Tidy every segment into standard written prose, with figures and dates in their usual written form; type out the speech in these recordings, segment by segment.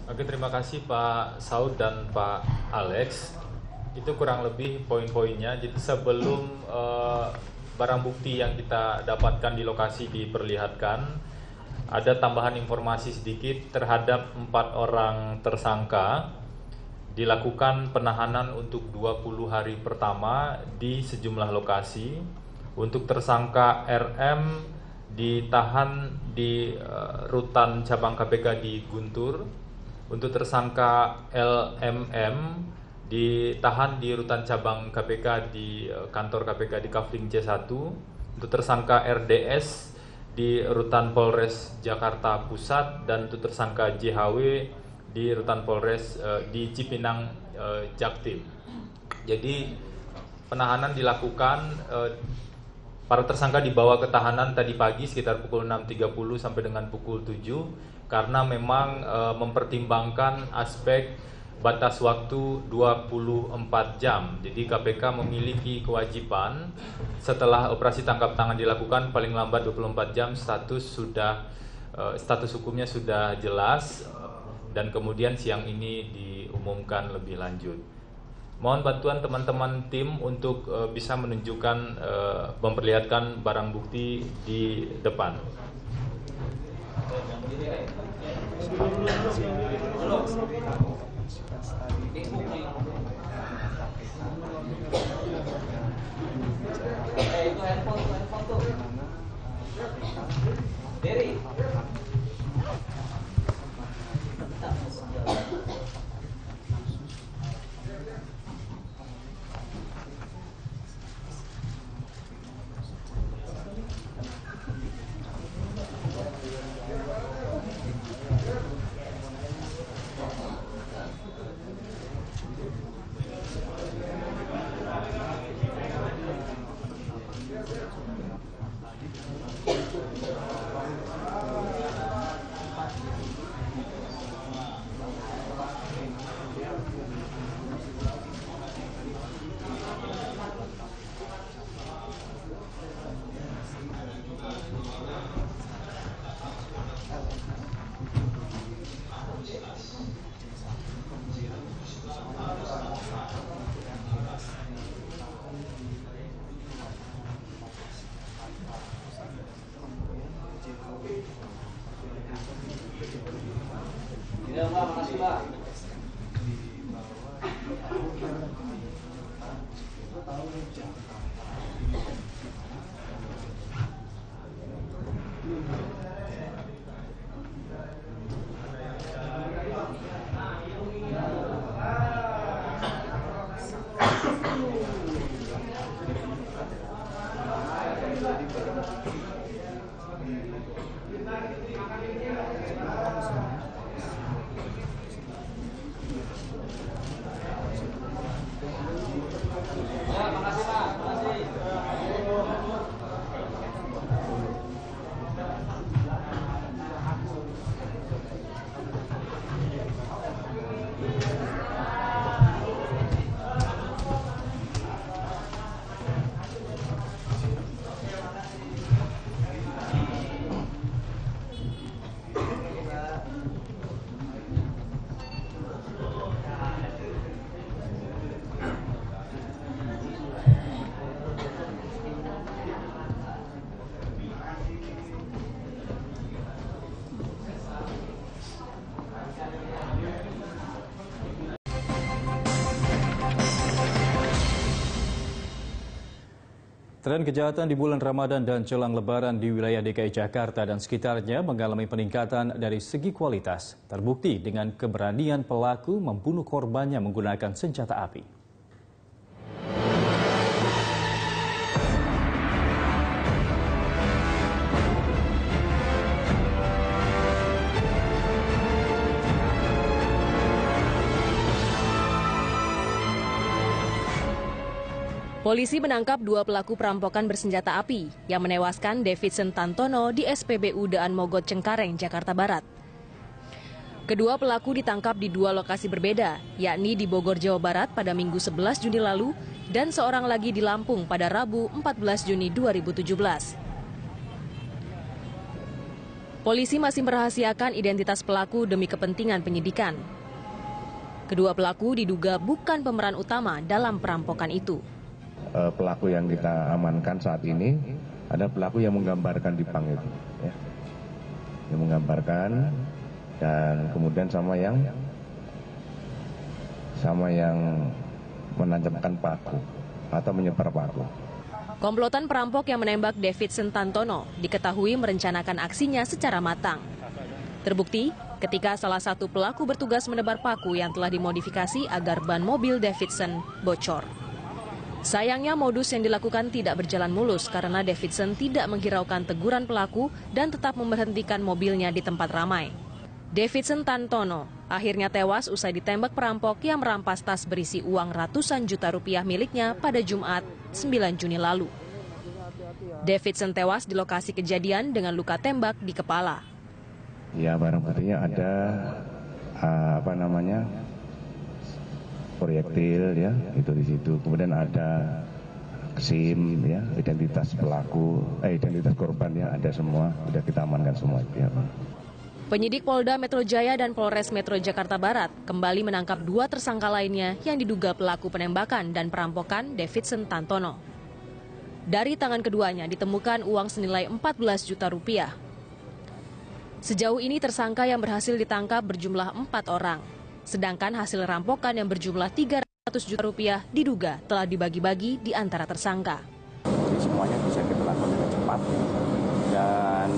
Oke, terima kasih Pak Saud dan Pak Alex. Itu kurang lebih poin-poinnya. Jadi sebelum barang bukti yang kita dapatkan di lokasi diperlihatkan, ada tambahan informasi sedikit terhadap 4 orang tersangka. Dilakukan penahanan untuk 20 hari pertama di sejumlah lokasi. Untuk tersangka RM ditahan di rutan cabang KPK di Guntur. Untuk tersangka LMM ditahan di rutan cabang KPK di kantor KPK di Kafling C1. Untuk tersangka RDS di rutan Polres Jakarta Pusat, dan untuk tersangka JHW di rutan Polres di Cipinang Jaktim. Jadi penahanan dilakukan, para tersangka dibawa ke tahanan tadi pagi sekitar pukul 6.30 sampai dengan pukul 7 karena memang mempertimbangkan aspek batas waktu 24 jam. Jadi KPK memiliki kewajiban setelah operasi tangkap tangan dilakukan paling lambat 24 jam status hukumnya sudah jelas, dan kemudian siang ini diumumkan lebih lanjut. Mohon bantuan teman-teman tim untuk bisa menunjukkan, memperlihatkan barang bukti di depan. Itu handphone tuh. Dari. Tidak, Mbak, makasih, Mbak. Ya, makasih, Pak. Makasih. Tren kejahatan di bulan Ramadan dan jelang Lebaran di wilayah DKI Jakarta dan sekitarnya mengalami peningkatan dari segi kualitas. Terbukti dengan keberanian pelaku membunuh korbannya menggunakan senjata api. Polisi menangkap 2 pelaku perampokan bersenjata api yang menewaskan Davidson Tantono di SPBU Daan Mogot Cengkareng, Jakarta Barat. Kedua pelaku ditangkap di 2 lokasi berbeda, yakni di Bogor, Jawa Barat pada Minggu 11 Juni lalu dan seorang lagi di Lampung pada Rabu 14 Juni 2017. Polisi masih merahasiakan identitas pelaku demi kepentingan penyidikan. Kedua pelaku diduga bukan pemeran utama dalam perampokan itu. Pelaku yang kita amankan saat ini ada pelaku yang menggambarkan di pang itu, ya. Yang menggambarkan dan kemudian sama yang menancapkan paku atau menyebar paku. Komplotan perampok yang menembak Davidson Tantono diketahui merencanakan aksinya secara matang. Terbukti ketika salah satu pelaku bertugas menebar paku yang telah dimodifikasi agar ban mobil Davidson bocor. Sayangnya modus yang dilakukan tidak berjalan mulus karena Davidson tidak menghiraukan teguran pelaku dan tetap memberhentikan mobilnya di tempat ramai. Davidson Tantono akhirnya tewas usai ditembak perampok yang merampas tas berisi uang ratusan juta rupiah miliknya pada Jumat 9 Juni lalu. Davidson tewas di lokasi kejadian dengan luka tembak di kepala. Ya, barang buktinya ada proyektil, ya, itu di situ. Kemudian ada SIM, ya, identitas korbannya ada semua, sudah kita amankan semua. Ya. Penyidik Polda Metro Jaya dan Polres Metro Jakarta Barat kembali menangkap 2 tersangka lainnya yang diduga pelaku penembakan dan perampokan Davidson Tantono. Dari tangan keduanya ditemukan uang senilai 14 juta rupiah. Sejauh ini tersangka yang berhasil ditangkap berjumlah 4 orang, sedangkan hasil rampokan yang berjumlah 300 juta rupiah diduga telah dibagi-bagi di antara tersangka. Jadi semuanya bisa kita lakukan dengan cepat. Dan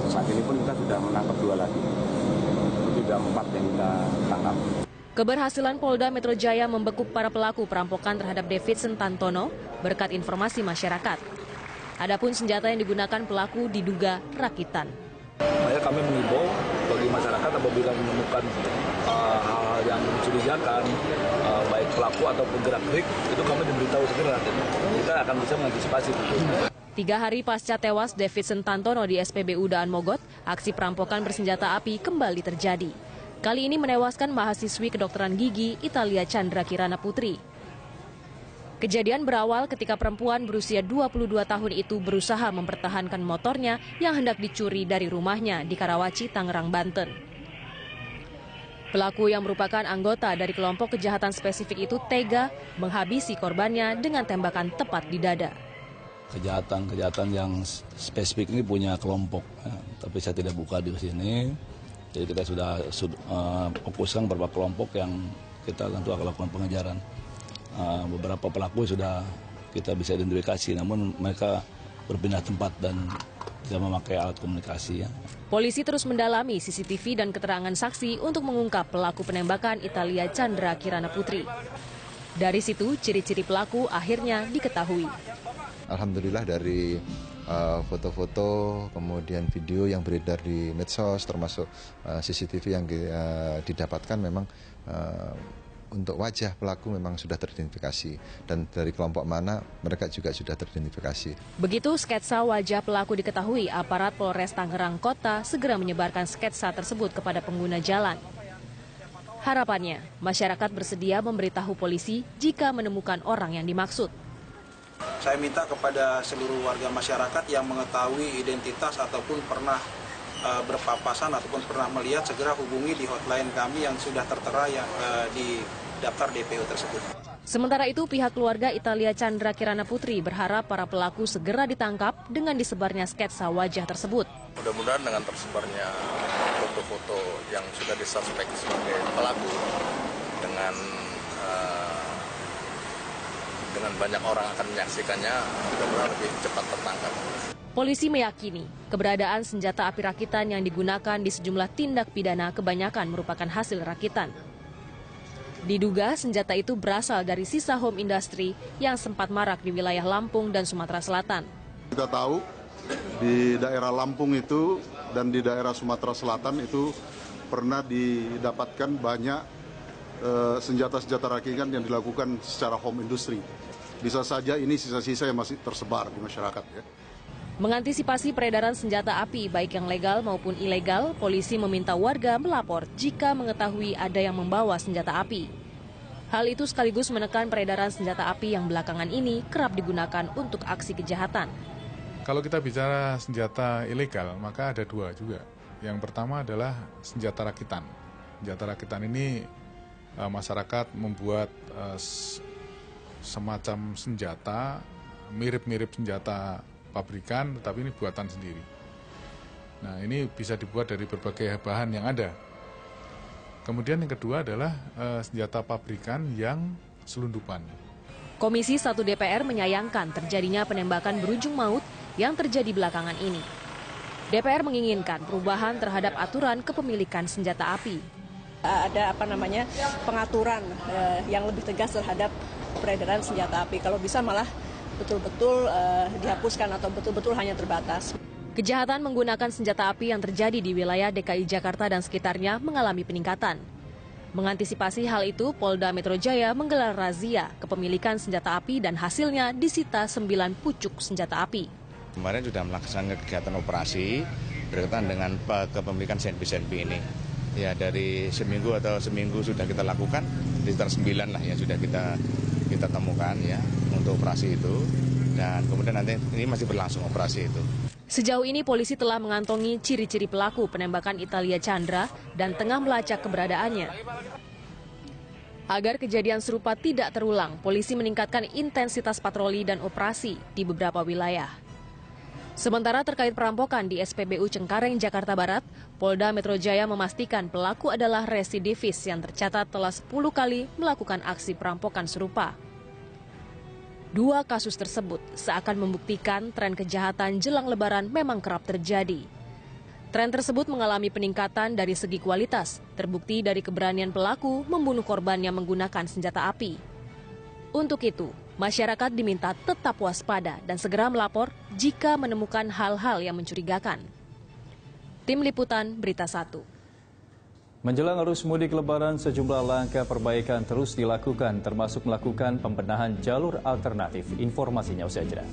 saat ini pun kita sudah menangkap 2 lagi. Itu sudah 4 yang kita tangkap. Keberhasilan Polda Metro Jaya membekuk para pelaku perampokan terhadap Davidson Tantono berkat informasi masyarakat. Adapun senjata yang digunakan pelaku diduga rakitan. Makanya kami mengimbau bagi masyarakat apabila menemukan hal-hal yang mencurigakan, baik pelaku ataupun gerak-gerik, itu kami diberitahu segera. Kita akan bisa mengantisipasi itu. 3 hari pasca tewas Davidson Tantono di SPBU Daan Mogot, aksi perampokan bersenjata api kembali terjadi. Kali ini menewaskan mahasiswi kedokteran gigi Italia Chandra Kirana Putri. Kejadian berawal ketika perempuan berusia 22 tahun itu berusaha mempertahankan motornya yang hendak dicuri dari rumahnya di Karawaci, Tangerang, Banten. Pelaku yang merupakan anggota dari kelompok kejahatan spesifik itu tega menghabisi korbannya dengan tembakan tepat di dada. Kejahatan yang spesifik ini punya kelompok, ya, tapi saya tidak buka di sini. Jadi kita sudah fokuskan beberapa kelompok yang kita tentu akan lakukan pengejaran. Beberapa pelaku sudah kita bisa identifikasi, namun mereka berpindah tempat dan tidak memakai alat komunikasi. Ya. Polisi terus mendalami CCTV dan keterangan saksi untuk mengungkap pelaku penembakan Italia Chandra Kirana Putri. Dari situ, ciri-ciri pelaku akhirnya diketahui. Alhamdulillah dari foto-foto, kemudian video yang beredar di medsos, termasuk CCTV yang didapatkan memang untuk wajah pelaku memang sudah teridentifikasi. Dan dari kelompok mana mereka juga sudah teridentifikasi. Begitu sketsa wajah pelaku diketahui, aparat Polres Tangerang Kota segera menyebarkan sketsa tersebut kepada pengguna jalan. Harapannya, masyarakat bersedia memberitahu polisi jika menemukan orang yang dimaksud. Saya minta kepada seluruh warga masyarakat yang mengetahui identitas ataupun pernah berpapasan ataupun pernah melihat segera hubungi di hotline kami yang sudah tertera yang di daftar DPO tersebut. Sementara itu, pihak keluarga Italia Chandra Kirana Putri berharap para pelaku segera ditangkap dengan disebarnya sketsa wajah tersebut. Mudah-mudahan dengan tersebarnya foto-foto yang sudah disuspek sebagai pelaku dengan banyak orang akan menyaksikannya, mudah-mudahan lebih cepat tertangkap. Polisi meyakini keberadaan senjata api rakitan yang digunakan di sejumlah tindak pidana kebanyakan merupakan hasil rakitan. Diduga senjata itu berasal dari sisa home industry yang sempat marak di wilayah Lampung dan Sumatera Selatan. Kita tahu di daerah Lampung itu dan di daerah Sumatera Selatan itu pernah didapatkan banyak senjata-senjata rakitan yang dilakukan secara home industry. Bisa saja ini sisa-sisa yang masih tersebar di masyarakat. Ya. Mengantisipasi peredaran senjata api baik yang legal maupun ilegal, polisi meminta warga melapor jika mengetahui ada yang membawa senjata api. Hal itu sekaligus menekan peredaran senjata api yang belakangan ini kerap digunakan untuk aksi kejahatan. Kalau kita bicara senjata ilegal, maka ada 2 juga. Yang pertama adalah senjata rakitan. Senjata rakitan ini masyarakat membuat semacam senjata mirip-mirip senjata pabrikan, tetapi ini buatan sendiri. Nah, ini bisa dibuat dari berbagai bahan yang ada. Kemudian yang kedua adalah senjata pabrikan yang selundupan. Komisi 1 DPR menyayangkan terjadinya penembakan berujung maut yang terjadi belakangan ini. DPR menginginkan perubahan terhadap aturan kepemilikan senjata api. Ada pengaturan yang lebih tegas terhadap peredaran senjata api. Kalau bisa malah betul-betul dihapuskan atau betul-betul hanya terbatas. Kejahatan menggunakan senjata api yang terjadi di wilayah DKI Jakarta dan sekitarnya mengalami peningkatan. Mengantisipasi hal itu, Polda Metro Jaya menggelar razia kepemilikan senjata api dan hasilnya disita 9 pucuk senjata api. Kemarin sudah melaksanakan kegiatan operasi berkaitan dengan kepemilikan CNP ini. Ya, dari seminggu sudah kita lakukan, sekitar 9 lah ya sudah kita temukan ya untuk operasi itu. Dan kemudian nanti ini masih berlangsung operasi itu. Sejauh ini polisi telah mengantongi ciri-ciri pelaku penembakan Italia Chandra dan tengah melacak keberadaannya. Agar kejadian serupa tidak terulang, polisi meningkatkan intensitas patroli dan operasi di beberapa wilayah. Sementara terkait perampokan di SPBU Cengkareng, Jakarta Barat, Polda Metro Jaya memastikan pelaku adalah residivis yang tercatat telah 10 kali melakukan aksi perampokan serupa. 2 kasus tersebut seakan membuktikan tren kejahatan jelang Lebaran memang kerap terjadi. Tren tersebut mengalami peningkatan dari segi kualitas, terbukti dari keberanian pelaku membunuh korbannya menggunakan senjata api. Untuk itu, masyarakat diminta tetap waspada dan segera melapor jika menemukan hal-hal yang mencurigakan. Tim Liputan Berita 1. Menjelang arus mudik Lebaran, sejumlah langkah perbaikan terus dilakukan, termasuk melakukan pembenahan jalur alternatif. Informasinya usai jeda.